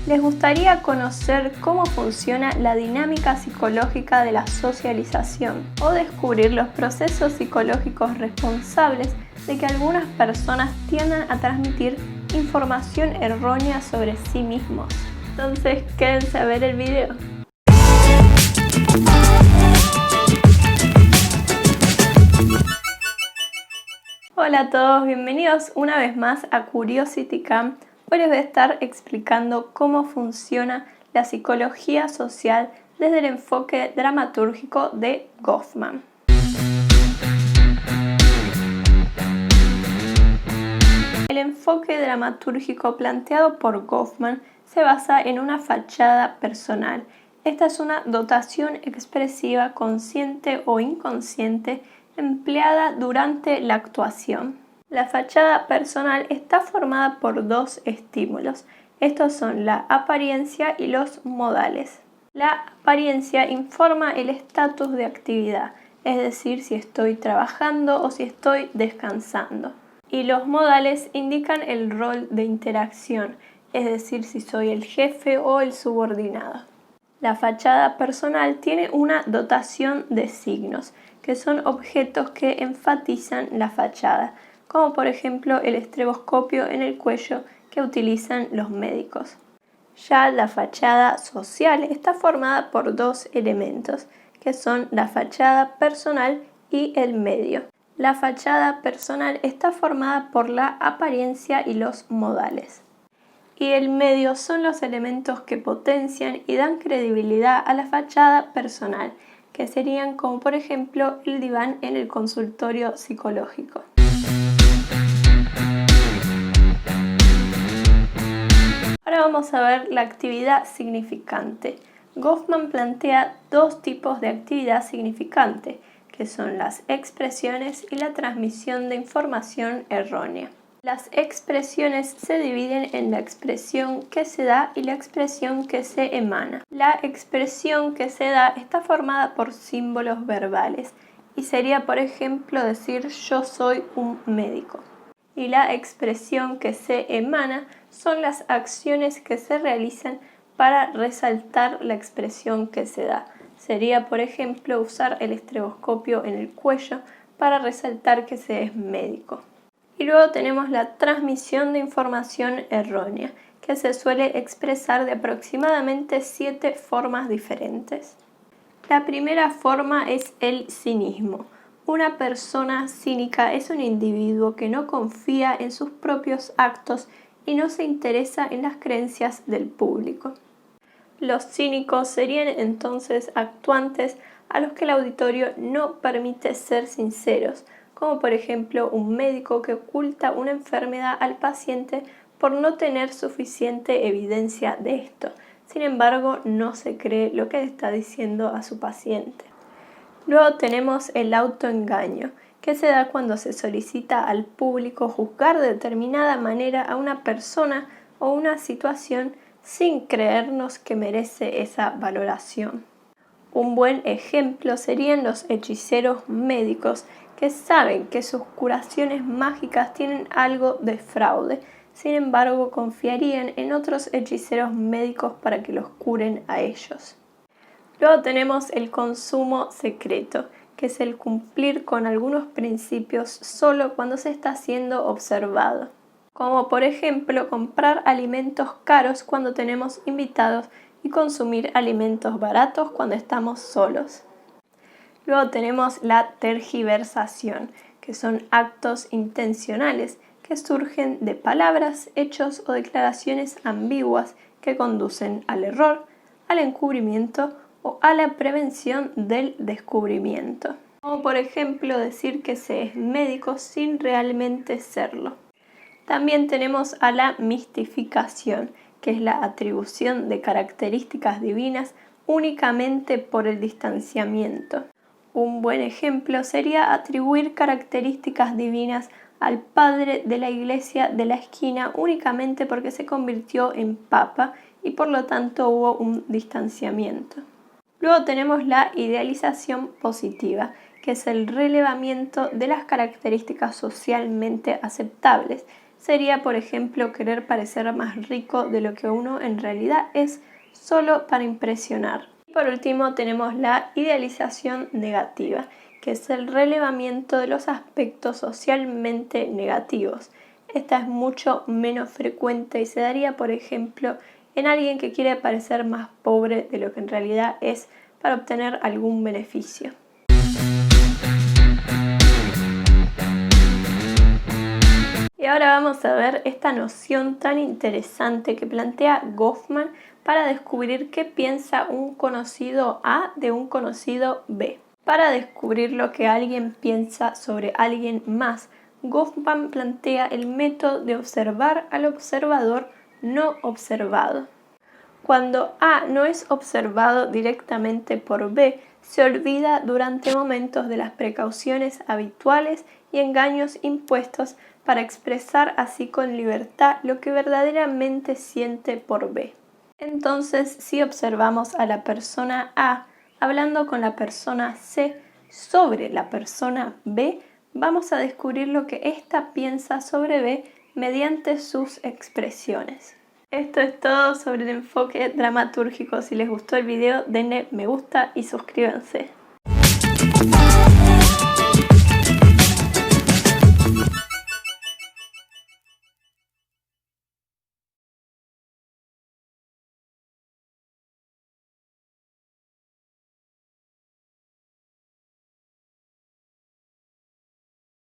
¿Les gustaría conocer cómo funciona la dinámica psicológica de la socialización o descubrir los procesos psicológicos responsables de que algunas personas tiendan a transmitir información errónea sobre sí mismos? Entonces, quédense a ver el video. Hola a todos, bienvenidos una vez más a CuriosityCam. Hoy les voy a estar explicando cómo funciona la psicología social desde el enfoque dramatúrgico de Goffman. El enfoque dramatúrgico planteado por Goffman se basa en una fachada personal. Esta es una dotación expresiva consciente o inconsciente empleada durante la actuación. La fachada personal está formada por dos estímulos. Estos son la apariencia y los modales. La apariencia informa el estatus de actividad, es decir, si estoy trabajando o si estoy descansando. Y los modales indican el rol de interacción, es decir, si soy el jefe o el subordinado. La fachada personal tiene una dotación de signos, que son objetos que enfatizan la fachada, como por ejemplo el estroboscopio en el cuello que utilizan los médicos. Ya la fachada social está formada por dos elementos, que son la fachada personal y el medio. La fachada personal está formada por la apariencia y los modales. Y el medio son los elementos que potencian y dan credibilidad a la fachada personal, que serían como por ejemplo el diván en el consultorio psicológico. Ahora vamos a ver la actividad significante. Goffman plantea dos tipos de actividad significante, que son las expresiones y la transmisión de información errónea. Las expresiones se dividen en la expresión que se da y la expresión que se emana. La expresión que se da está formada por símbolos verbales y sería, por ejemplo, decir yo soy un médico. Y la expresión que se emana son las acciones que se realizan para resaltar la expresión que se da. Sería, por ejemplo, usar el estroboscopio en el cuello para resaltar que se es médico. Y luego tenemos la transmisión de información errónea, que se suele expresar de aproximadamente 7 formas diferentes. La primera forma es el cinismo. Una persona cínica es un individuo que no confía en sus propios actos y no se interesa en las creencias del público. Los cínicos serían entonces actuantes a los que el auditorio no permite ser sinceros, como por ejemplo un médico que oculta una enfermedad al paciente por no tener suficiente evidencia de esto. Sin embargo, no se cree lo que está diciendo a su paciente. Luego tenemos el autoengaño, que se da cuando se solicita al público juzgar de determinada manera a una persona o una situación sin creernos que merece esa valoración. Un buen ejemplo serían los hechiceros médicos, que saben que sus curaciones mágicas tienen algo de fraude, sin embargo confiarían en otros hechiceros médicos para que los curen a ellos. Luego tenemos el consumo secreto, que es el cumplir con algunos principios solo cuando se está siendo observado, como por ejemplo comprar alimentos caros cuando tenemos invitados y consumir alimentos baratos cuando estamos solos. Luego tenemos la tergiversación, que son actos intencionales que surgen de palabras, hechos o declaraciones ambiguas que conducen al error, al encubrimiento o a la prevención del descubrimiento. Como por ejemplo decir que se es médico sin realmente serlo. También tenemos a la mistificación, que es la atribución de características divinas únicamente por el distanciamiento. Un buen ejemplo sería atribuir características divinas al padre de la iglesia de la esquina únicamente porque se convirtió en papa y por lo tanto hubo un distanciamiento. Luego tenemos la idealización positiva, que es el relevamiento de las características socialmente aceptables, sería, por ejemplo, querer parecer más rico de lo que uno en realidad es, solo para impresionar. Y por último tenemos la idealización negativa, que es el relevamiento de los aspectos socialmente negativos. Esta es mucho menos frecuente y se daría, por ejemplo, en alguien que quiere parecer más pobre de lo que en realidad es para obtener algún beneficio. Y ahora vamos a ver esta noción tan interesante que plantea Goffman para descubrir qué piensa un conocido A de un conocido B. Para descubrir lo que alguien piensa sobre alguien más, Goffman plantea el método de observar al observador no observado. Cuando A no es observado directamente por B, se olvida durante momentos de las precauciones habituales y engaños impuestos para expresar así con libertad lo que verdaderamente siente por B. Entonces, si observamos a la persona A hablando con la persona C sobre la persona B, vamos a descubrir lo que ésta piensa sobre B mediante sus expresiones. Esto es todo sobre el enfoque dramatúrgico. Si les gustó el video, denle me gusta y suscríbanse.